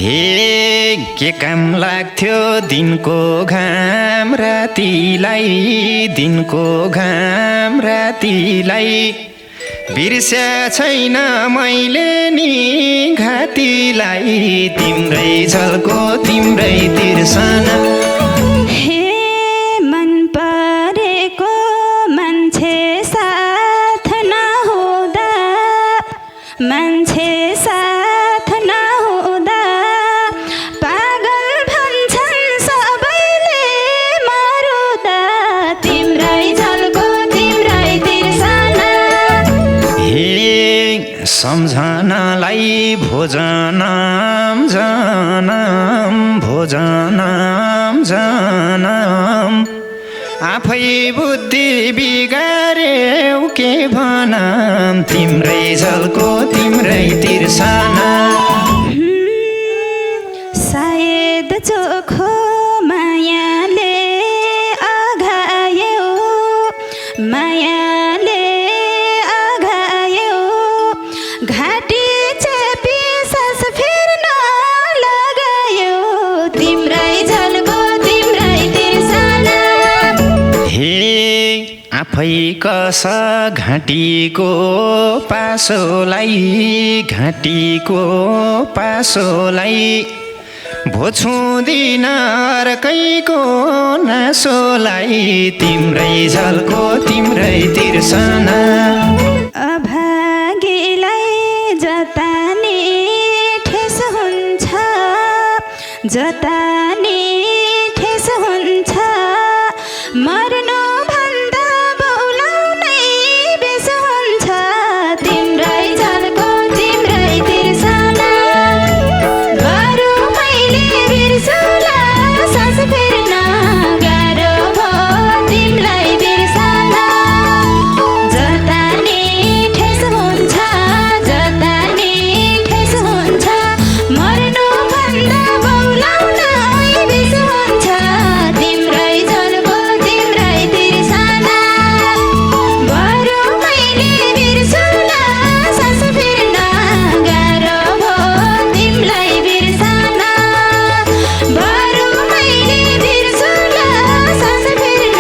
हे के काम लाग्थ्यो दिनको घाम रातिलाई, दिनको घाम रातिलाई बिर्स्या छैन मैले नि घातीलाई, तिम्रै झल्को तिम्रै तिर्सना। हे मन परेको मान्छे साथ नहुँदा, मान्छे साथ नहुँदा पागल भन्छन् सबैले मरुदा, तिम्रै झल्को तिम्रै तिर्सना। हे सम्झनालाई भोजनाम जनम, भोजनाम जनम आफै बुद्धि बिगार्यौ के भनम, तिम्रै झल्को तिम्रै तिर्सना। सायद चोखो मायाले अघायो, मायाले अघायो घाँटी चेपी सास फेर्न लगायो, तिम्रै झल्को तिम्रै तिर्सना। हे आफै कस घाँटीको पासोलाई, घाँटीको पासोलाई भोछुदिन अर्कैको नासोलाई, तिम्रै झल्को तिम्रै तिर्सना। अभागीलाई जता नि ठेस हुन्छ, जता नि ठेस हुन्छ मर्नु भन्दा बोलाउनै बेस हुन्छ, तिम्रै झल्को तिम्रै तिर्सना। बरु मैले बिर्सुला सास फेर्न गाह्रो भयो तिमीलाई बिर्सना। जता नि ठेस हुन्छ, जता नि ठेस हुन्छ मर्नु भन्दा बोलाउनै बेस हुन्छ, तिम्रै झल्को तिम्रै तिर्सना। बरु मैले बिर्सुला सास फेर्न गाह्रो भयो तिमीलाई बिर्सना। बरु मैले बिर्सुला सास फेर्न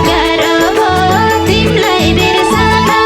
गाह्रो भयो तिमीलाई बिर्सना।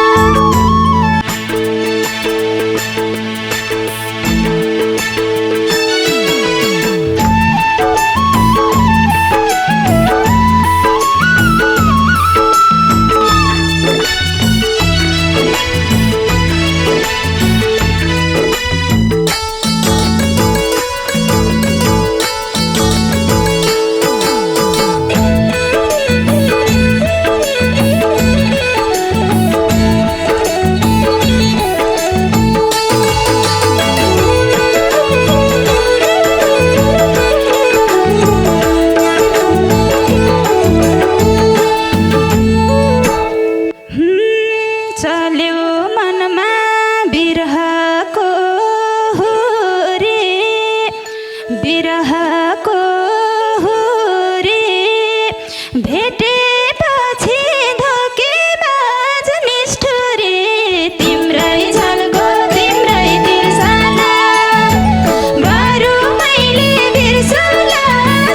चल्यो मनमा बिरहको हुरी, बिरहको हुरी भेटेपछि धोकेबाज निष्ठुरी, तिम्रै झल्को तिम्रै तिर्सना। बरु मैले बिर्सुला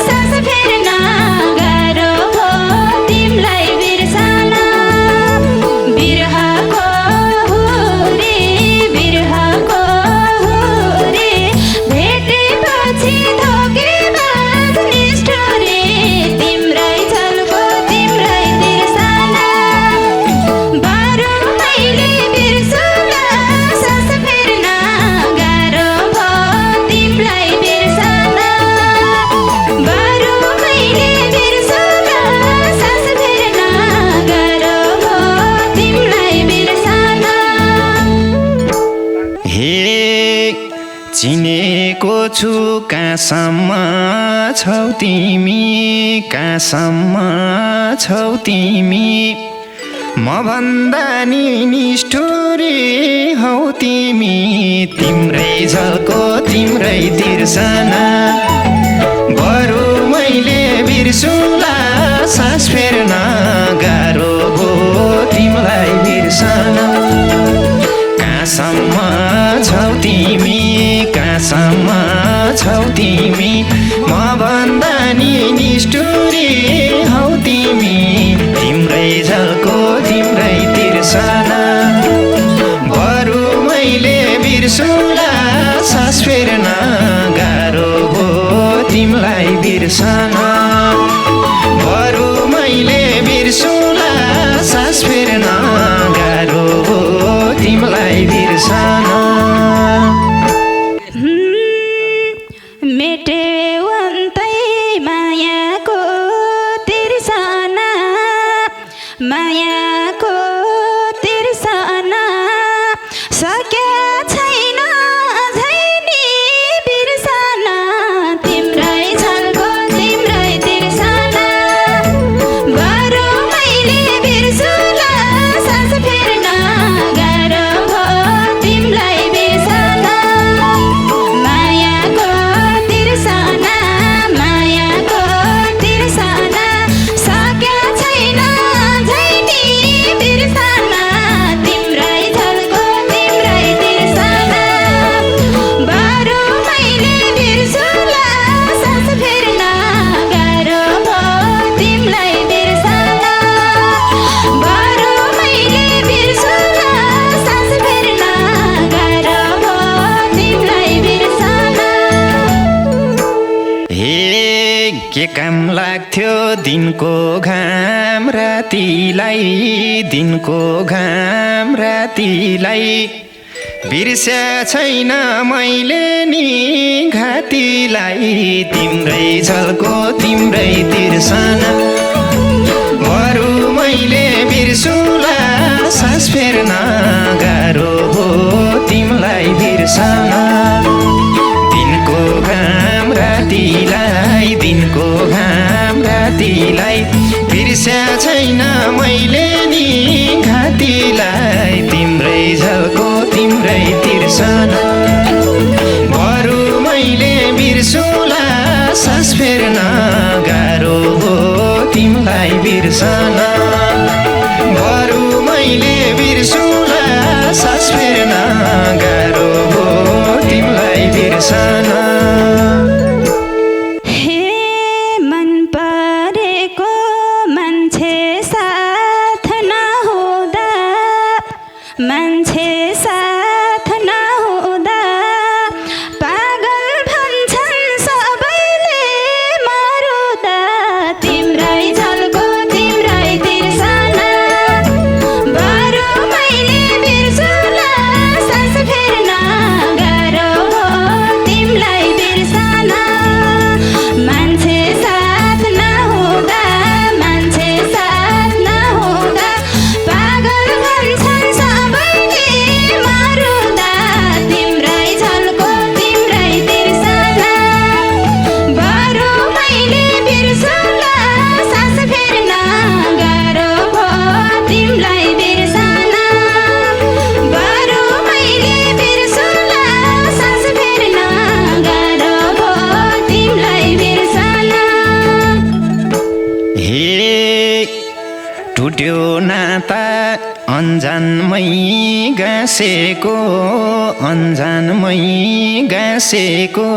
सास फेर्न गाह्रो भयो तिमीलाई बिर्सना। बिरहको हुरी, बिरहको हुरी भेटेपछि धोकेबाज निष्ठुरी, तिम्रै झल्को तिम्रै तिर्सना। बरु मैले बिर्सुला सास फेर्न गाह्रो भयो तिमीलाई बिर्सना। बरु मैले बिर्सुला सास फेर्न गाह्रो भयो तिमीलाई बिर्सना। हे चिनेको छु कहाँसम्म छौ तिमी, कहाँसम्म छौ तिमी म भन्दा नि निष्ठुरी हौ तिमी, तिम्रै झल्को तिम्रै तिर्सना। बरु मैले बिर्सुला सास फेर्न गाह्रो भयो तिमीलाई बिर्सना। कहाँसम्म छौ तिमी, कहाँसम्म छौ तिमी म भन्दा नि निष्ठुरी हौ तिमी तिम्रै झल्को तिम्रै तिर्सना बरु मैले बिर्सुला सास फेर्न गाह्रो भो तिमीलाई बिर्सन बरु मैले बिर्सुला सास फेर्न गाह्रो भो तिमीलाई बिर्सन मेट्यो अन्तै मायाको तिर्सना मायाको तिर्सना सके छैन अझै नि बिर्सना तिम्रै झल्को तिम्रै तिर्सना बरु मैले बिर्सुला सास फेर्न गाह्रो भो तिमीलाई बिर्सना मायाको तिर्सना मायाको तिर्सना सके छैन अझै नि बिर्सना तिम्रै झल्को तिम्रै तिर्सना बरु मैले बिर्सुला सास फेर्न गाह्रो भो तिमीलाई बिर्सना बरु मैले बिर्सुला सास फेर्न गाह्रो भो तिमीलाई बिर्सना हे के काम लाग्थ्यो दिनको घाम रातिलाई दिनको घाम रातिलाई बिर्स्या छैन मैले नि घातीलाई तिम्रै झल्को तिम्रै तिर्सना बरु मैले बिर्सुला सास फेर्न गाह्रो हो तिमीलाई बिर्सन दिनको घाम रातिलाई दिनको घाम रातिलाई बिर्स्या छैन मैले नि घातीलाई तिम्रै झल्को तिम्रै तिर्सना बरु मैले बिर्सुला सास फेर्न गाह्रो हो तिमीलाई बिर्सन बरु मैले बिर्सुला सास फेर्न गाह्रो हो तिमीलाई बिर्सन हे मन परेको मान्छे साथ नहुँदा मान्छे साथ नहुँदा पागल भन्छन् सबैले मरुदा तिम्रै झल्को तिम्रै तिर्सना बरु मैले बिर्सुला सास फेर्न गाह्रो हो तिमीलाई बिर्सना मान्छे साथ नहुँदा मान्छे साथ नहुँदा पागल भन्छन् सबैले मरुदा तिम्रै झल्को तिम्रै तिर्सना बरु मैले बिर्सुला सास फेर्न गाह्रो भो तिमीलाई बिर्सना बरु मैले बिर्सुला सास फेर्न गाह्रो भो तिमीलाई बिर्सना हे टुट्यो नाता अन्जानमै गाँसेको अन्जानमै गाँसेको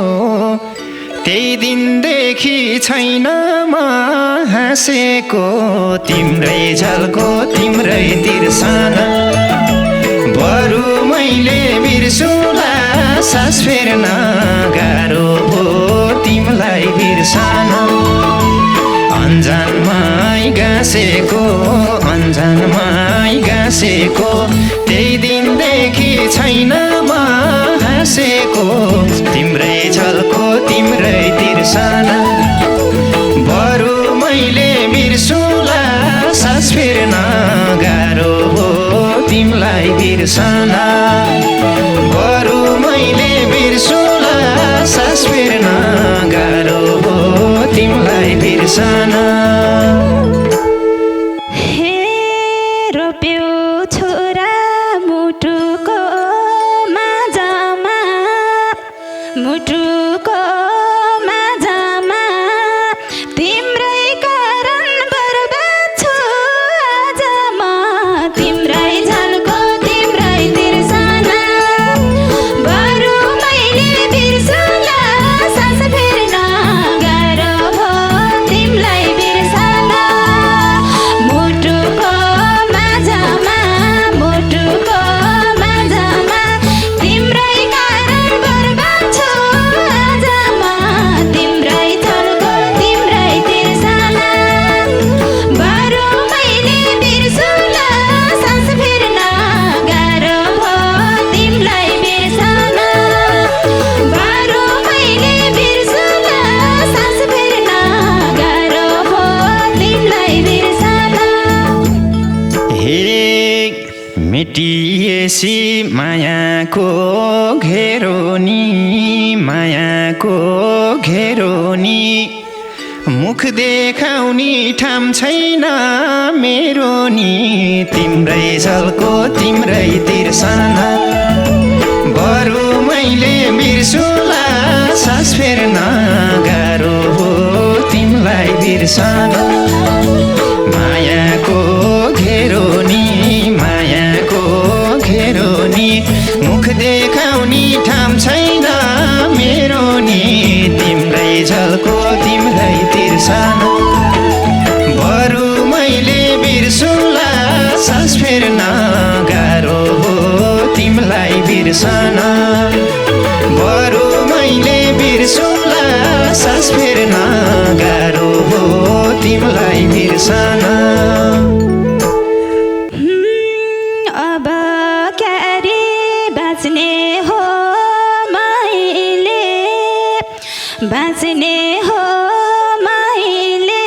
त्यही दिनदेखि छैन म हाँसेको तिम्रै झल्को तिम्रै तिर्सना बरु मैले बिर्सुला सास फेर्न गाह्रो हो तिमीलाई बिर्सन अन्जानमै गाँसेको अन्जानमै गाँसेको त्यही दिनदेखि छैन म हाँसेको तिम्रै झल्को तिम्रै तिर्सना बरु मैले बिर्सुला सास फेर्न गाह्रो हो तिमीलाई बिर्सन बरु मैले बिर्सुला सास फेर्न गाह्रो हो तिमीलाई बिर्सन हे रोप्यो छोरा मुटुको माझमा मुटुको माझमा तिम्रै कारण बर्बाद छु आज म तिम्रै झल्को तिम्रै तिर्सना बेसी मायाको घेरो नि मायाको घेरो नि मुख देखाउने ठाम छैन मेरो नि तिम्रै झल्को तिम्रै तिर्सना बरु मैले बिर्सुला सास फेर्न गाह्रो हो तिमीलाई बिर्सन मायाको घेरो नि मायाको घेरो नि मुख देखाउने ठाम छैन मेरो नि तिम्रै झल्को तिम्रै तिर्सन बरु मैले बिर्सुला सास फेर्न गाह्रो हो तिमीलाई बिर्सन बरु मैले बिर्सुला सास फेर्न गाह्रो हो तिमीलाई बिर्सन अब क्यारे बाँच्ने हो मैले बाँच्ने हो मैले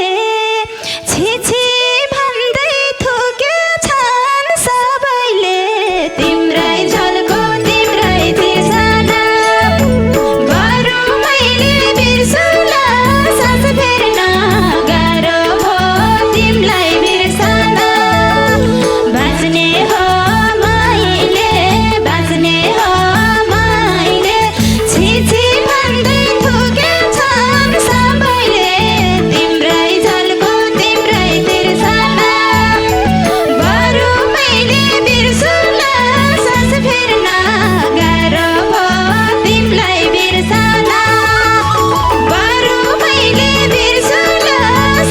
छिछि भन्दै थुके छन् सबैले तिम्रै झल्को तिम्रै तिर्सना बरु मैले बिर्सुला सास फेर्न गाह्रो हो तिमीलाई बिर्सना बाँच्ने हो मैले बाँच्ने हो मैले छिछि भन्दै थुके छन् सबैले तिम्रै झल्को तिम्रै तिर्सना बरु मैले बिर्सुला सास फेर्न गाह्रो हो तिमीलाई बिर्सना बरु मैले बिर्सुला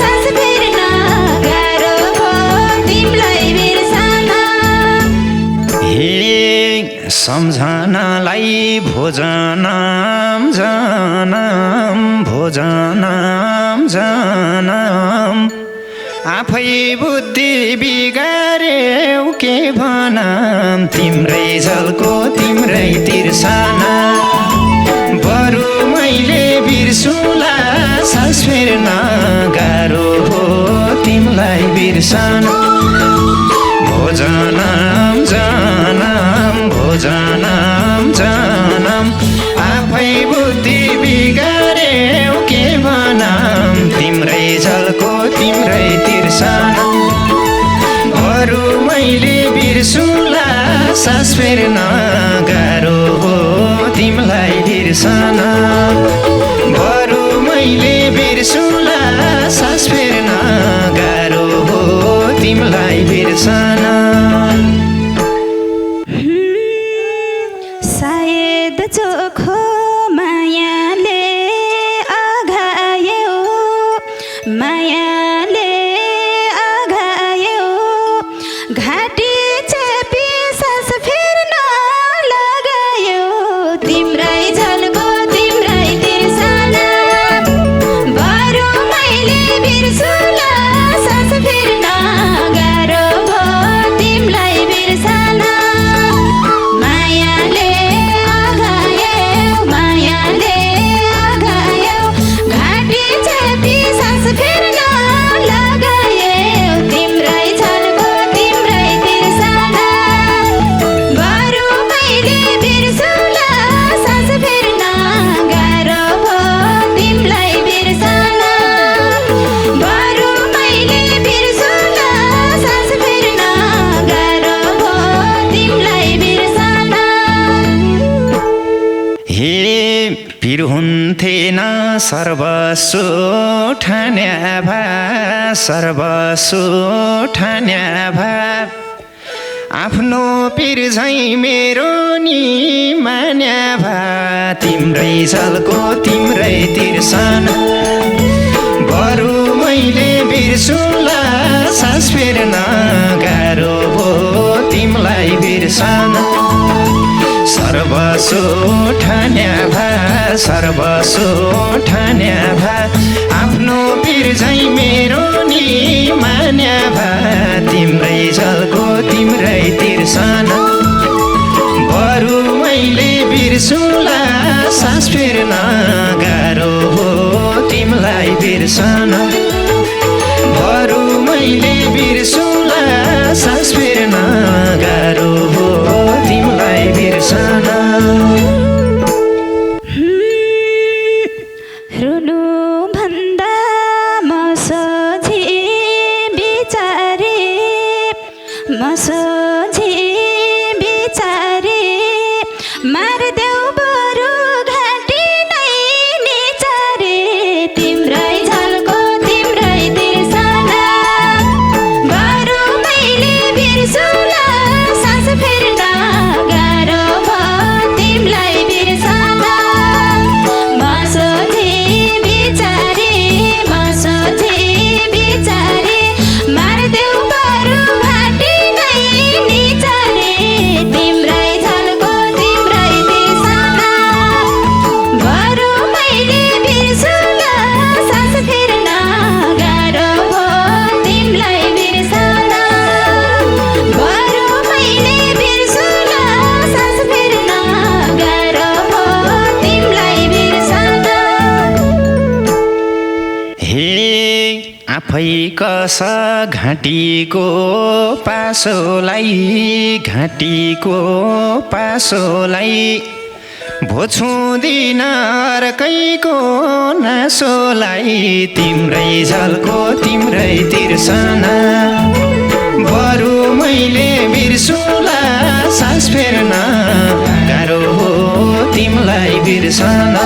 सास फेर्न गाह्रो हो तिमीलाई बिर्सना हे सम्झनालाई भोजनम जनम भोजनम जनम आफै बुद्धि बिगार्यौ के भनम तिम्रै झल्को तिम्रै तिर्सना बरु मैले बिर्सुला सास फेर्न गाह्रो हो तिमीलाई बिर्सन भोजनम जनम भोजनम जनम आफै बुद्धि बिगार्यौ के भनम तिम्रै झल्को तिम्रै तिर्सन बरु मैले बिर्सुला सास फेर्न गाह्रो हो तिमीलाई बिर्सन बरु मैले बिर्सुला सास फेर्न गाह्रो हो तिमीलाई बिर्सन सायद चोखो मायाले आघायो मायाले आघायो घाँटी चेपी सास फेर्न लगायो तिम्रै झल्को तिम्रै तिर्सना बरु मैले बिर्सुला सास फेर्न गाह्रो हो तिमीलाई बिर्सना मायाले आघायो मायाले आघायो घाँटी चेपी सास फेर्न लगायो तिम्रै झल्को तिम्रै तिर्सना बरु मैले बिर्सुला सास फेर्न गाह्रो हो तिमीलाई बिर्सना बरु मैले बिर्सुला सास फेर्न गाह्रो हो तिमीलाई बिर्सना हे पिर हुन्थेन सर्वस्व ठान्या भा सर्वस्व ठान्या भा आफ्नो पिर झैँ मेरो नि मान्या भा तिम्रै झल्को तिम्रै तिर्सन बरु मैले बिर्सुला सास फेर्न गाह्रो हो तिमीलाई बिर्सन सर्वस्व ठान्या भा सर्वस्व ठान्या भा आफ्नो पिर झैँ मेरो नि मान्या भा तिम्रै झल्को तिम्रै तिर्सन बरु मैले बिर्सुला सास फेर्न गाह्रो हो तिमीलाई बिर्सन बरु मैले बिर्सुला सास फेर्न गाह्रो हो हे आफै कस घाँटीको पासोलाई भोछुदिन अर्कैको नासोलाई तिम्रै झल्को तिम्रै तिर्सना बरु मैले बिर्सुला सास फेर्न गाह्रो हो तिमीलाई बिर्सन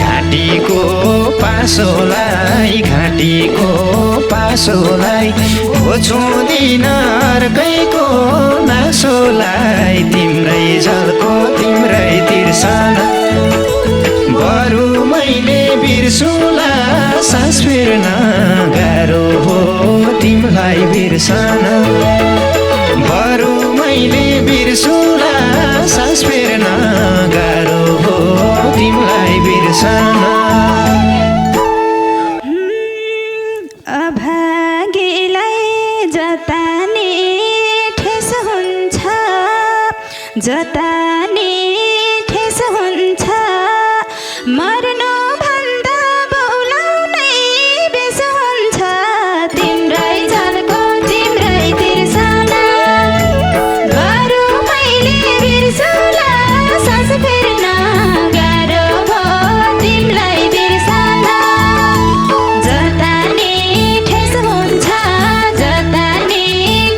घाँटीको पासोलाई भोछुदिन अर्कैको नासोलाई तिम्रै झल्को तिम्रै तिर्सन बरु मैले बिर्सुला सास फेर्न गाह्रो हो तिमीलाई बिर्सन बरु मैले बिर्सुला सास फेर्न गाह्रो हो तिमीलाई बिर्सन अभागीलाई जतानी ठेस हुन्छ मर्नु भन्दा बोलाउनै बेस हुन्छ तिम्रै झल्को तिम्रै तिर्सना बरु मैले बिर्सुला सास फेर्न गाह्रो भो तिमीलाई बिर्सना जतानी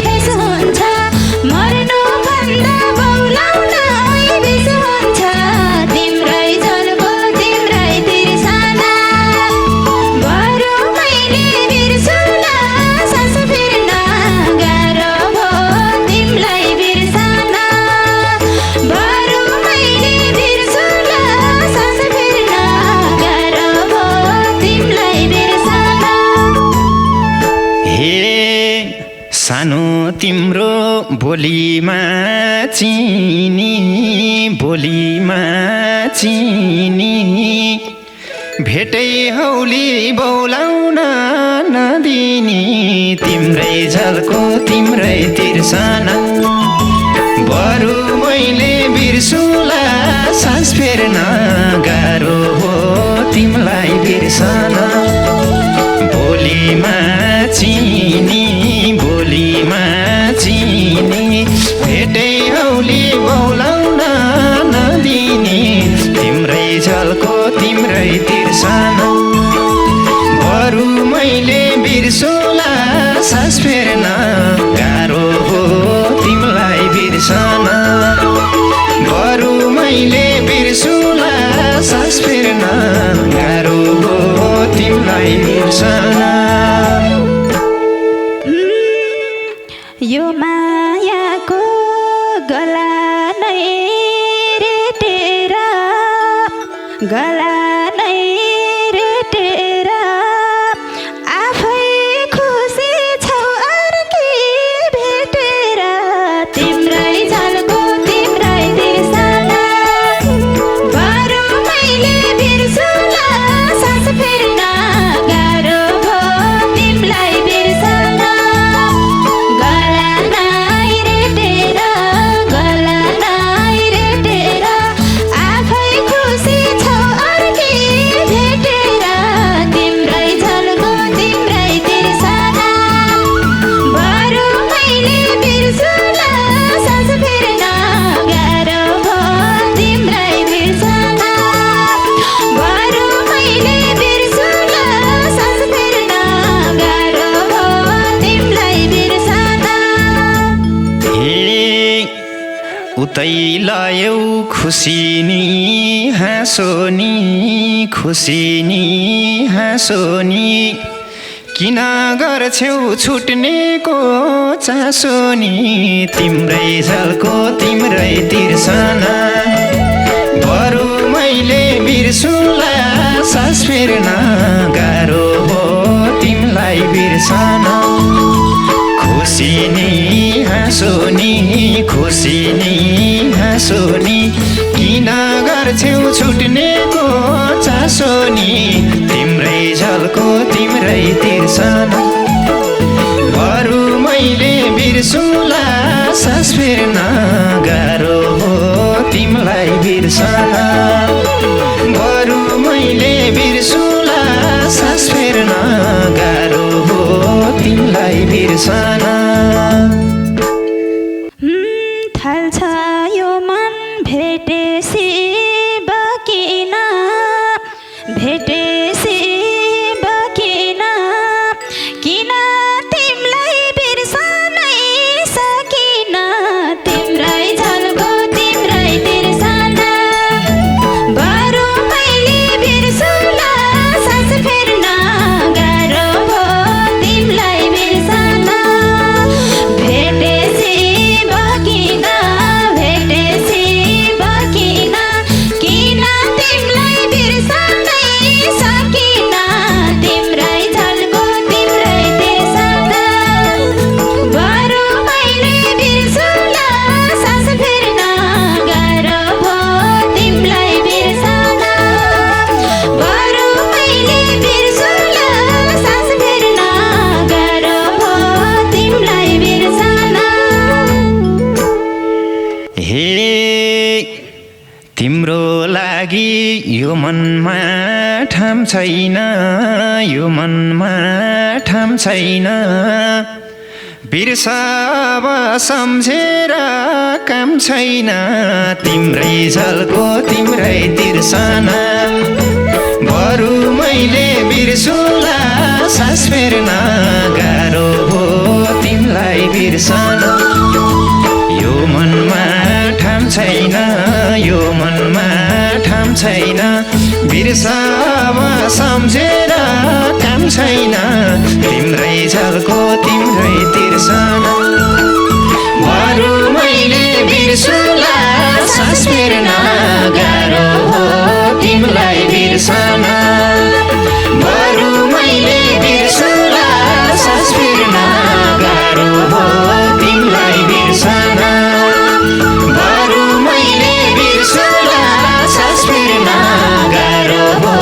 ठेस हुन्छ मर्नु भन्दा बोलाउनै बेस हुन्छ तिम्रै झल्को तिम्रै तिर्सना बरु मैले बिर्सुला सास फेर्न गाह्रो भो तिमीलाई बिर्सना बरु मैले बिर्सुला सास फेर्न गाह्रो भो तिमीलाई बिर्सना हे सानो तिम्रो बोलीमा चिनी भेटै हौली बोलाउन नदिनी तिम्रै झल्को तिम्रै तिर्सना बरु मैले बिर्सुला सास फेर्न गाह्रो हो तिमीलाई बिर्सन बोलीमा चिनी भेटै हौली बोलाउन नदिनी तिम्रै झल्को तिम्रै तिर्सन बरु मैले बिर्सुला सास फेर्न गाह्रो हो तिमीलाई बिर्सन बरु मैले बिर्सुला सास फेर्न गाह्रो हो तिमीलाई बिर्सन यो मायाको गला नै रेटेर आफै खुसी छौ अर्की भेटेर तिम्रै झल्को तिम्रै तिर्सना बरु मैले बिर्सुला सास फेर्न गाह्रो भो तिमीलाई बिर्सना गला नै रेटेर आफै खुसी छौ अर्की भेटेर तिम्रै झल्को तिम्रै तिर्सना बरु मैले बिर्सुला सास फेर्न गाह्रो भो तिम्रै बिर्सना बरु मैले बिर्सुला सास फेर्न गाह्रो भो तिमीलाई बिर्सना हे उतै लायौ खुसिनी हाँसोनी किन गर्छौ छुट्नेको चासोनी तिम्रै झल्को तिम्रै तिर्सना बरु मैले बिर्सुला सास फेर्न गाह्रो हो तिमीलाई बिर्सन खुसिनी हाँसोनी किन गर्छौ छुट्नेको चासोनी तिम्रै झल्को तिम्रै तिर्सना बरु मैले बिर्सुला सास फेर्न गाह्रो हो तिमीलाई बिर्सन बरु मैले बिर्सुला सास भेटेसी बकिन किन तिमलाई बिर्सनै सकिन तिम्रै झल्को तिम्रै तिर्सना बरु मैले बिर्सुला सास फेर्न गाह्रो भो तिमलाई बिर्सन भेटेसी बकिन किन तिमलाई बिर्सनै सकिन तिम्रै झल्को तिम्रै तिर्सना बरु मैले बिर्सुला सास फेर्न गाह्रो भो तिमलाई बिर्सन बरु मैले बिर्सुला सास फेर्न गाह्रो भो तिमलाई बिर्सन हे तिम्रो लागि यो मनमा ठाम छैन यो मनमा ठाम छैन बिर्साब सम्झेर काम छैन तिम्रै झल्को तिम्रै तिर्सना बरु मैले बिर्सुला सास फेर्न गाह्रो भो तिमलाई बिर्सन यो मनमा ठाम छैन यो मनमा ठाम छैन बिर्साब सम्झेर काम छैन तिम्रै झल्को तिम्रै तिर्सना बरु मैले बिर्सुला सास फेर्न गाह्रो हो तिमलाई बिर्सन बरु मैले बिर्सुला सास फेर्न गाह्रो हो तिमलाई बिर्सन बरु मैले बिर्सुला सास फेर्न गाह्रो हो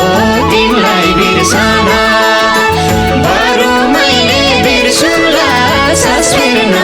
तिमलाई बिर्सन बरु मैले बिर्सुला सास फेर्न